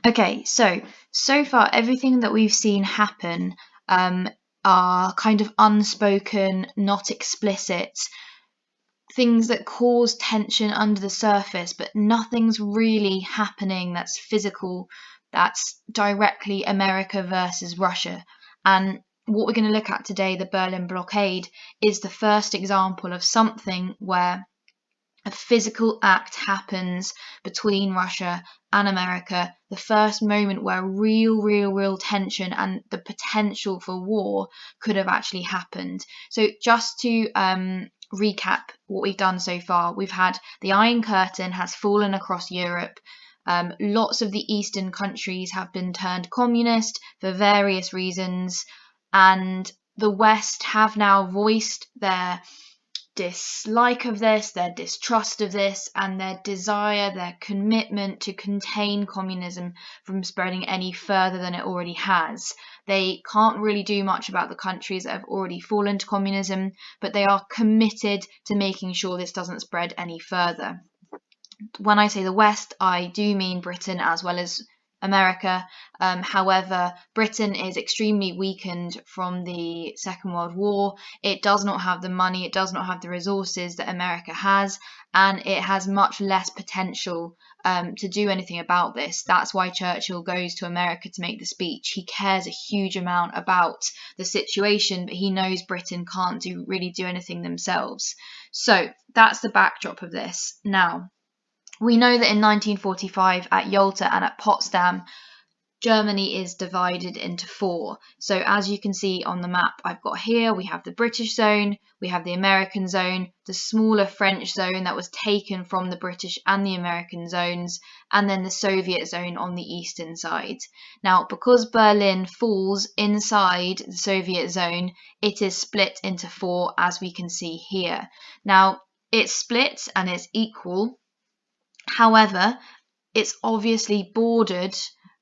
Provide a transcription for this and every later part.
Okay, so far everything that we've seen happen are kind of unspoken, not explicit things that cause tension under the surface, but nothing's really happening that's physical, that's directly America versus Russia. And what we're going to look at today, the Berlin Blockade, is the first example of something where a physical act happens between Russia and America, the first moment where real tension and the potential for war could have actually happened. So just to recap what we've done so far, we've had the Iron Curtain has fallen across Europe. Lots of the Eastern countries have been turned communist for various reasons, and the West have now voiced their dislike of this, their distrust of this, and their desire, their commitment to contain communism from spreading any further than it already has. They can't really do much about the countries that have already fallen to communism, but they are committed to making sure this doesn't spread any further. When I say the West, I do mean Britain as well as America. However, Britain is extremely weakened from the Second World War. It does not have the money, it does not have the resources that America has, and it has much less potential to do anything about this. That's why Churchill goes to America to make the speech. He cares a huge amount about the situation, but he knows Britain can't really do anything themselves. So that's the backdrop of this. Now, we know that in 1945 at Yalta and at Potsdam, Germany is divided into four. So as you can see on the map I've got here, we have the British zone, we have the American zone, the smaller French zone that was taken from the British and the American zones, and then the Soviet zone on the eastern side. Now, because Berlin falls inside the Soviet zone, it is split into four, as we can see here. Now, it's split and it's equal. However, it's obviously bordered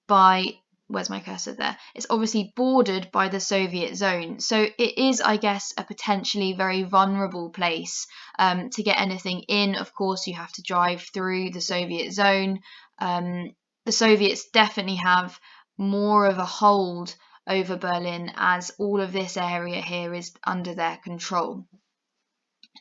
by, where's my cursor there? It's obviously bordered by the Soviet zone. So it is, I guess, a potentially very vulnerable place to get anything in. Of course, you have to drive through the Soviet zone. The Soviets definitely have more of a hold over Berlin, as all of this area here is under their control.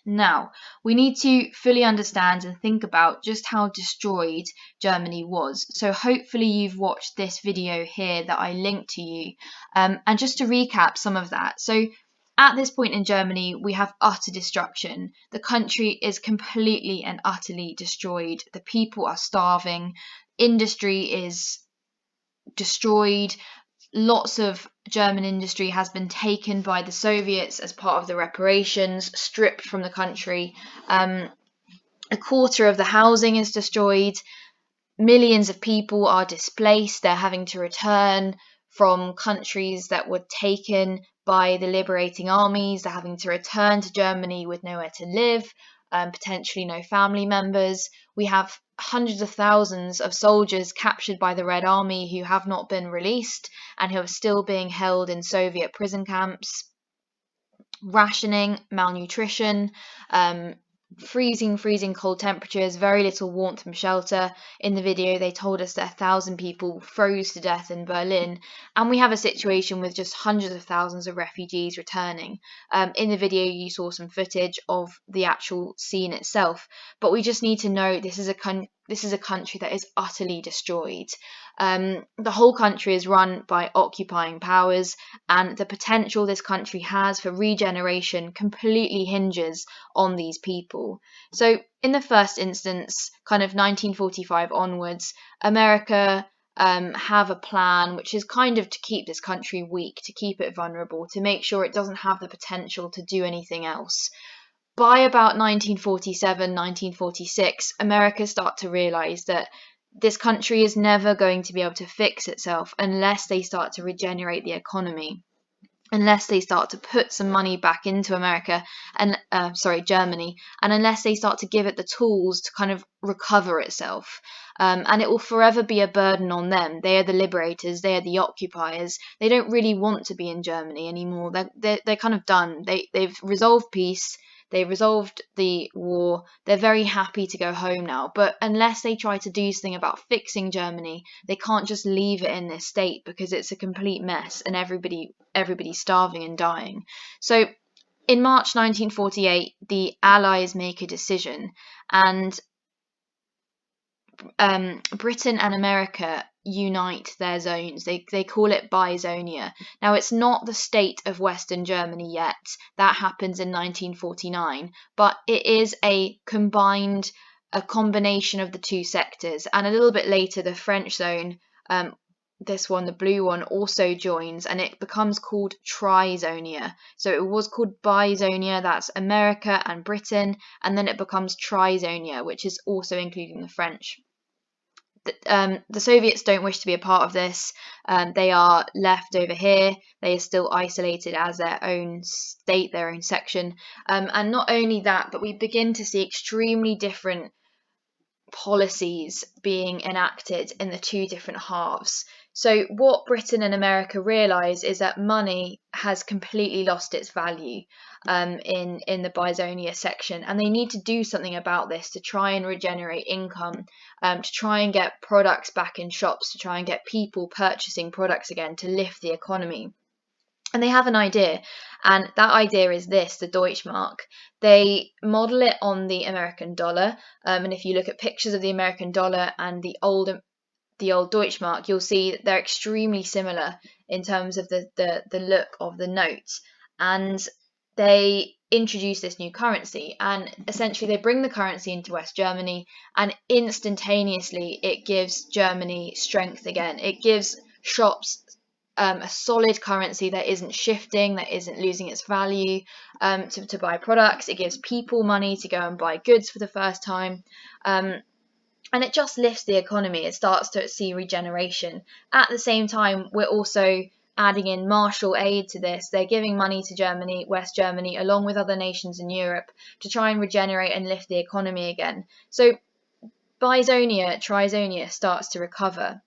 Now, we need to fully understand and think about just how destroyed Germany was. So hopefully you've watched this video here that I linked to you. And just to recap some of that. So at this point in Germany, we have utter destruction. The country is completely and utterly destroyed. The people are starving. Industry is destroyed. Lots of German industry has been taken by the Soviets as part of the reparations, stripped from the country. A quarter of the housing is destroyed. Millions of people are displaced. They're having to return from countries that were taken by the liberating armies. They're having to return to Germany with nowhere to live, potentially no family members. We have hundreds of thousands of soldiers captured by the Red Army who have not been released and who are still being held in Soviet prison camps. Rationing, malnutrition, freezing cold temperatures, very little warmth from shelter. In the video they told us that 1,000 people froze to death in Berlin, and we have a situation with just hundreds of thousands of refugees returning. In the video you saw some footage of the actual scene itself, but we just need to know this is a country that is utterly destroyed. The whole country is run by occupying powers, and the potential this country has for regeneration completely hinges on these people. So in the first instance, kind of 1945 onwards, America have a plan which is kind of to keep this country weak, to keep it vulnerable, to make sure it doesn't have the potential to do anything else. By about 1947, 1946, America start to realize that this country is never going to be able to fix itself unless they start to regenerate the economy, unless they start to put some money back into Germany, and unless they start to give it the tools to kind of recover itself. And it will forever be a burden on them. They are the liberators, they are the occupiers. They don't really want to be in Germany anymore. They're kind of done. They've resolved peace. They resolved the war. They're very happy to go home now. But unless they try to do something about fixing Germany, they can't just leave it in this state because it's a complete mess and everybody's starving and dying. So in March 1948, the Allies make a decision, and Britain and America unite their zones. They call it Bizonia. Now, it's not the state of Western Germany yet. That happens in 1949, but it is a combination of the two sectors. And a little bit later, the French zone, this one, the blue one, also joins, and it becomes called Trizonia. So it was called Bizonia, that's America and Britain, and then it becomes Trizonia, which is also including the French. The Soviets don't wish to be a part of this. They are left over here. They are still isolated as their own state, their own section. And not only that, but we begin to see extremely different policies being enacted in the two different halves. So what Britain and America realise is that money has completely lost its value in the Bizonia section, and they need to do something about this to try and regenerate income, to try and get products back in shops, to try and get people purchasing products again, to lift the economy. And they have an idea, and that idea is this: the Deutsche Mark. They model it on the American dollar, and if you look at pictures of the American dollar and the old Deutsche Mark, you'll see that they're extremely similar in terms of the look of the notes. And they introduce this new currency, and essentially they bring the currency into West Germany, and instantaneously it gives Germany strength again. It gives shops a solid currency that isn't shifting, that isn't losing its value to buy products. It gives people money to go and buy goods for the first time. And it just lifts the economy. It starts to see regeneration. At the same time, we're also adding in Marshall aid to this. They're giving money to Germany, West Germany, along with other nations in Europe to try and regenerate and lift the economy again. So Bizonia, Trizonia starts to recover.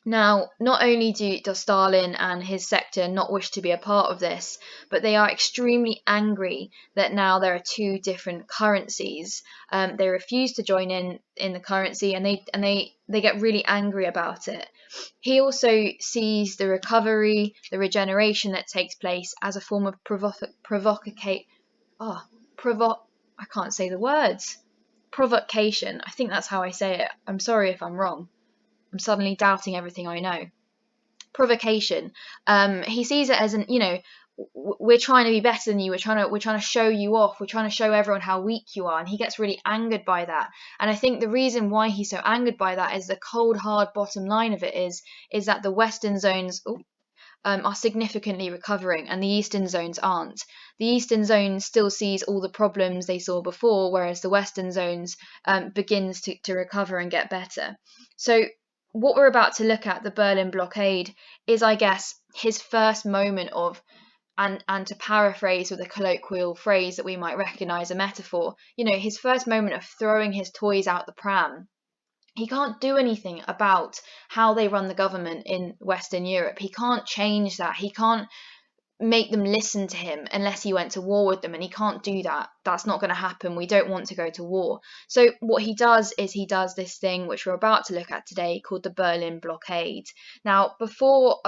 Now, not only does Stalin and his sector not wish to be a part of this, but they are extremely angry that now there are two different currencies. They refuse to join in the currency, and they get really angry about it. He also sees the recovery, the regeneration that takes place as a form of I can't say the words. Provocation. I think that's how I say it. I'm sorry if I'm wrong. I'm suddenly doubting everything I know. Provocation. He sees it as we're trying to be better than you. We're trying to show you off. We're trying to show everyone how weak you are, and he gets really angered by that. And I think the reason why he's so angered by that is the cold, hard bottom line of it is that the Western zones are significantly recovering, and the Eastern zones aren't. The Eastern zone still sees all the problems they saw before, whereas the Western zones begins to recover and get better. So what we're about to look at, the Berlin Blockade, is, I guess, his first moment of, and to paraphrase with a colloquial phrase that we might recognise, a metaphor, his first moment of throwing his toys out the pram. He can't do anything about how they run the government in Western Europe. He can't change that. He can't make them listen to him unless he went to war with them, and he can't do that. That's not going to happen. We don't want to go to war. So what he does is he does this thing which we're about to look at today called the Berlin Blockade. Now, before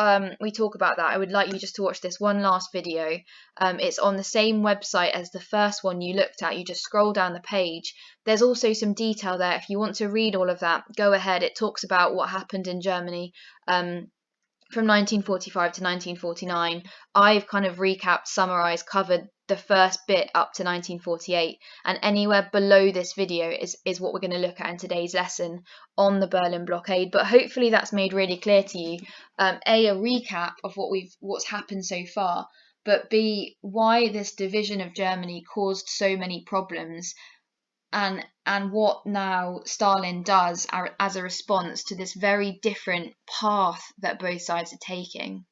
we talk about that, I would like you just to watch this one last video. It's on the same website as the first one you looked at. You just scroll down the page. There's also some detail there. If you want to read all of that, go ahead. It talks about what happened in Germany from 1945 to 1949. I've kind of recapped, summarized, covered the first bit up to 1948, and anywhere below this video is what we're going to look at in today's lesson on the Berlin Blockade. But hopefully that's made really clear to you, a recap of what's happened so far, but B, why this division of Germany caused so many problems, and what now Stalin does as a response to this very different path that both sides are taking.